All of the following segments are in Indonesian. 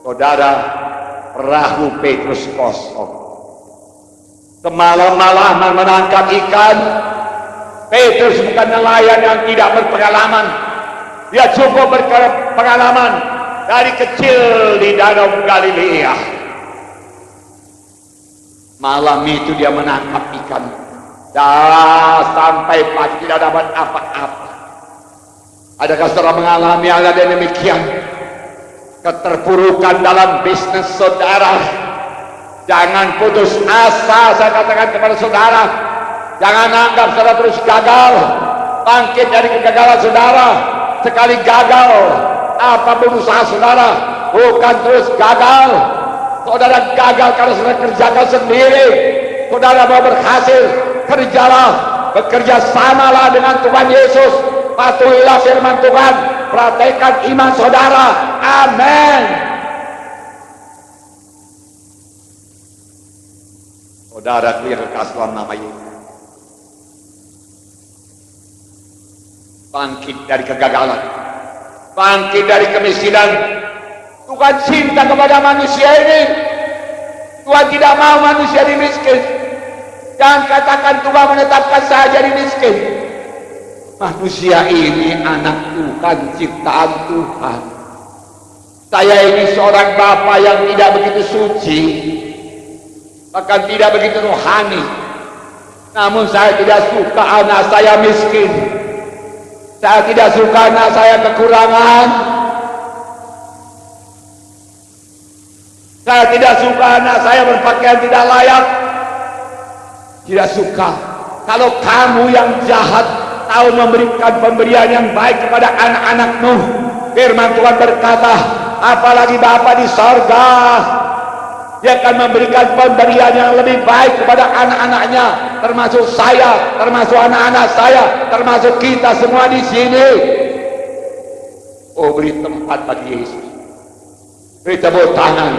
Saudara, perahu Petrus kosong. Semalam-malaman menangkap ikan. Petrus bukan nelayan yang tidak berpengalaman. Dia cukup berpengalaman dari kecil di Danau Galilea. Malam itu dia menangkap ikan. Sampai pagi tidak dapat apa-apa. Adakah saudara mengalami hal yang demikian? Keterpurukan dalam bisnis saudara. Jangan putus asa, saya katakan kepada saudara. Jangan anggap saudara terus gagal. Bangkit dari kegagalan saudara. Sekali gagal, apapun usaha saudara, bukan terus gagal. Saudara gagal karena saudara kerjakan sendiri. Saudara mau berhasil, kerjalah, bekerja samalah dengan Tuhan Yesus. Patuhilah firman Tuhan, praktekkan iman saudara. Amin. Saudara yang kekasih dalam nama Yesus, bangkit dari kegagalan, bangkit dari kemiskinan. Tuhan cinta kepada manusia ini. Tuhan tidak mau manusia jadi miskin. Jangan katakan Tuhan menetapkan saya jadi miskin. Manusia ini anak Tuhan, ciptaan Tuhan. Saya ini seorang bapa yang tidak begitu suci, bahkan tidak begitu rohani. Namun saya tidak suka anak saya miskin. Saya tidak suka anak saya kekurangan. Saya tidak suka anak saya berpakaian tidak layak. Tidak suka. Kalau kamu yang jahat tahu memberikan pemberian yang baik kepada anak-anakmu. Firman Tuhan berkata, apalagi Bapa di sorga, Dia akan memberikan pemberian yang lebih baik kepada anak-anaknya, termasuk saya, termasuk anak-anak saya, termasuk kita semua di sini. Oh, beri tempat bagi Yesus. Beri tepuk tangan.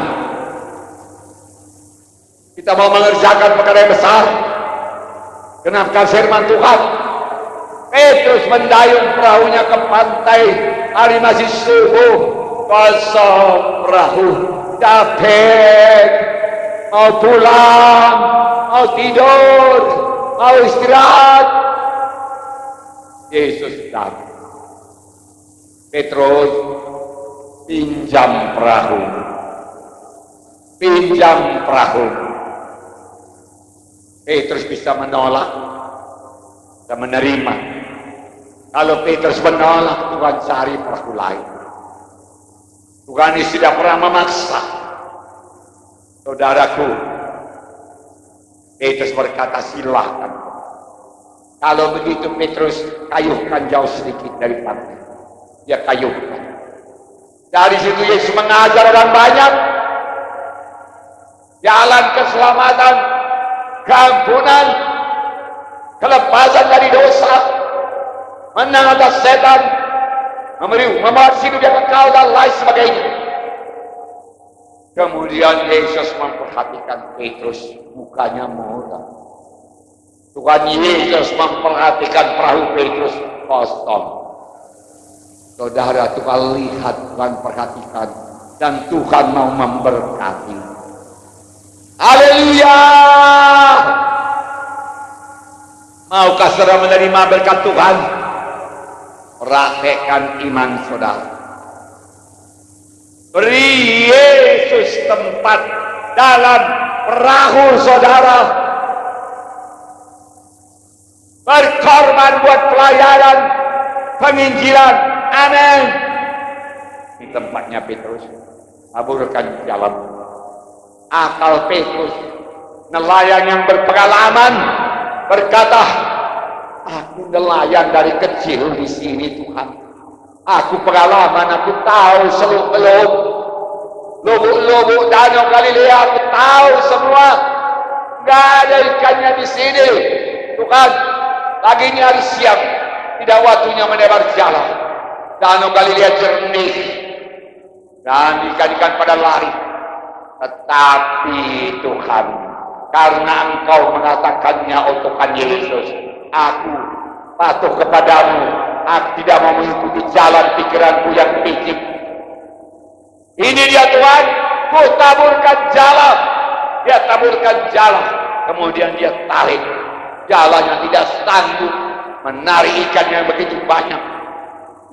Kita mau mengerjakan perkara yang besar. Kenapa firman Tuhan? Petrus mendayung perahunya ke pantai. Hari masih subuh, kosong perahu. Capek, mau pulang, mau tidur, mau istirahat. Yesus datang. Petrus, pinjam perahu. Pinjam perahu. Petrus bisa menolak dan menerima. Kalau Petrus menolak, Tuhan cari perahu lain. Tuhan ini tidak pernah memaksa. Saudaraku, Petrus berkata silahkan. Kalau begitu Petrus kayuhkan jauh sedikit dari pantai. Dia kayuhkan. Dari situ Yesus mengajar orang banyak. Jalan keselamatan, keampunan, kelepasan dari dosa, menang atas setan, membuat hidup yang kekal dan lain sebagainya. Kemudian Yesus memperhatikan Petrus, mukanya murah. Tuhan Yesus memperhatikan perahu Petrus kosong. Saudara, Tuhan lihat, Tuhan perhatikan, dan Tuhan mau memberkati. Haleluya! Maukah saudara menerima berkat Tuhan? Praktekkan iman saudara. Beri Yesus tempat dalam perahu saudara. Berkorban buat pelayanan penginjilan. Amin. Di tempatnya Petrus. Taburkan jalan. Akal Petrus, nelayan yang berpengalaman, berkata, aku nelayan dari kecil di sini Tuhan. Aku pengalaman, aku tahu seluk-beluk, lubuk-lubuk Danau Galilea, aku tahu semua. Gak ada ikannya di sini. Tuhan, pagi ini hari siang, tidak waktunya menebar jalan. Danau Galilea jernih dan ikan-ikan pada lari. Tetapi Tuhan, karena Engkau mengatakannya, oh Tuhan Yesus, aku patuh kepadamu. Aku tidak mau mengikuti jalan pikiranku yang picik. Ini dia Tuhan, ku taburkan jala. Dia taburkan jala, kemudian dia tarik. Jalanya tidak sanggup menarik ikan yang begitu banyak.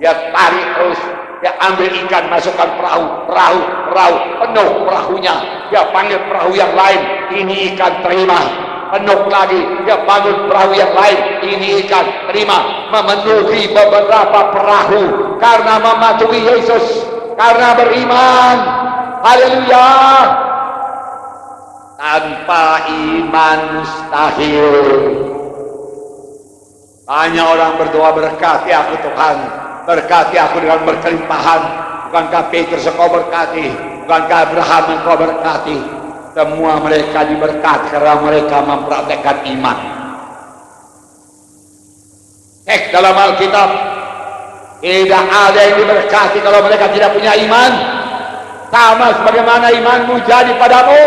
Dia tarik terus, dia ambil ikan, masukkan perahu, penuh perahunya. Dia panggil perahu yang lain, ini ikan terima. Penuh lagi, dia bangun perahu yang lain, ini ikan terima. Memenuhi beberapa perahu karena mematuhi Yesus, karena beriman. Haleluya. Tanpa iman mustahil. Banyak orang berdoa, berkati aku Tuhan, berkati aku dengan berkelimpahan. Bukankah Petrus engkau berkati, bukankah Abraham engkau berkati? Semua mereka diberkati karena mereka mempraktekkan iman. Cek dalam Alkitab, tidak ada yang diberkati kalau mereka tidak punya iman. Sama sebagaimana imanmu jadi padamu,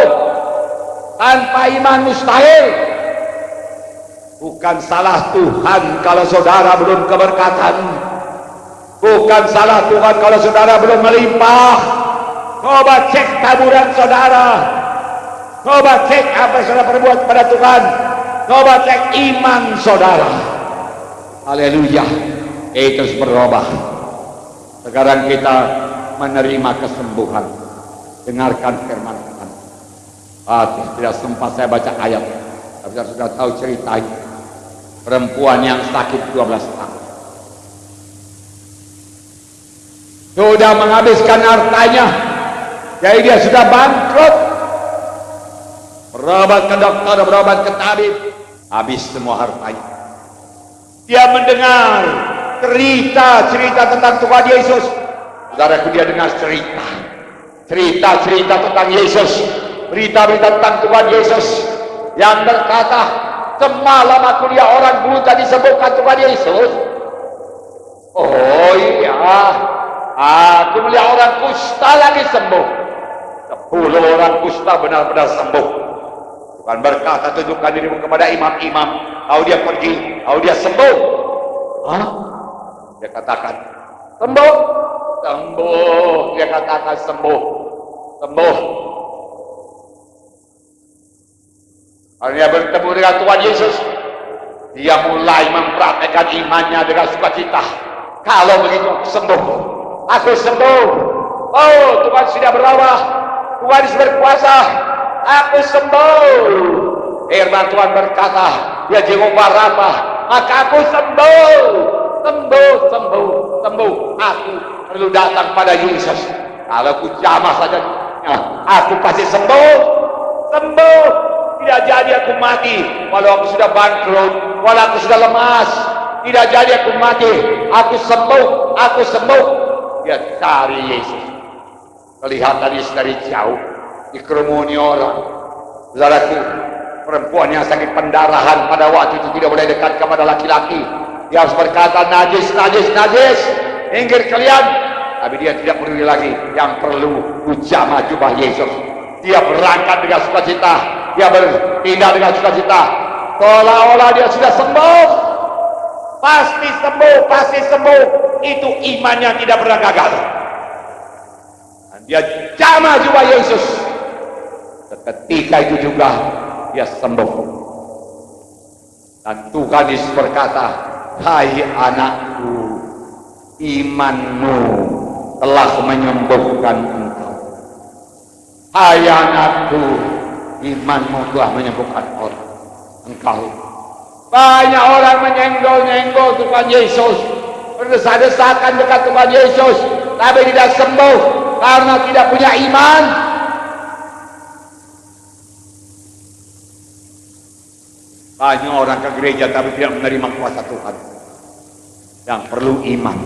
tanpa iman mustahil. Bukan salah Tuhan kalau saudara belum keberkatan. Bukan salah Tuhan kalau saudara belum melimpah. Coba cek taburan saudara. Coba cek apa yang saudara perbuat pada Tuhan. Coba cek iman saudara. Haleluya. Terus berubah. Sekarang kita menerima kesembuhan. Dengarkan firman Tuhan. Tidak sempat saya baca ayat, tapi saya sudah tahu ceritanya. Perempuan yang sakit 12 tahun, sudah menghabiskan hartanya, jadi dia sudah bangkrut. Berobat ke dokter, berobat ke tabib, habis semua hartanya. Dia mendengar cerita tentang Tuhan Yesus. Saudaraku, dia dengar cerita tentang Yesus, berita-berita tentang Tuhan Yesus yang berkata, semalam aku lihat orang buta disembuhkan Tuhan Yesus. Oh iya, aku melihat orang kusta lagi sembuh. 10 orang kusta benar-benar sembuh. Tuhan berkata, tunjukkan dirimu kepada imam-imam. Lalu dia pergi, lalu dia sembuh. Dia katakan, sembuh. Dia katakan sembuh. Kalau dia bertemu dengan Tuhan Yesus, dia mulai mempraktekkan imannya dengan sukacita. Kalau begitu, aku sembuh. Oh, Tuhan sudah berubah, Tuhan sudah berkuasa, aku sembuh. Firman Tuhan berkata, dia Jehovah Rafa, maka aku sembuh. Aku perlu datang pada Yesus. Kalau aku jamah saja, aku pasti sembuh. Tidak jadi aku mati walau aku sudah bangkrut, walau aku sudah lemas. Tidak jadi aku mati, aku sembuh. Dia cari Yesus, kelihatan dari jauh, dikerumuni orang. Saudaraku, perempuan yang sakit pendarahan pada waktu itu tidak boleh dekat kepada laki-laki. Dia harus berkata, najis, minggir kalian. Tapi dia tidak peduli lagi. Yang perlu kujamah jubah Yesus. Dia berangkat dengan sukacita, dia berpindah dengan sukacita, seolah-olah dia sudah sembuh. Pasti sembuh. Itu imannya tidak pernah gagal. Dan dia jamah jubah Yesus. Seketika itu juga dia sembuh. Dan Tuhan Yesus berkata, hai anakku, imanmu telah menyembuhkan engkau. Hai anakku, imanmu telah menyembuhkan engkau. Banyak orang menyenggol-nyenggol Tuhan Yesus, berdesak-desakan dekat Tuhan Yesus, tapi tidak sembuh karena tidak punya iman. Banyak orang ke gereja tapi tidak menerima kuasa Tuhan. Yang perlu iman.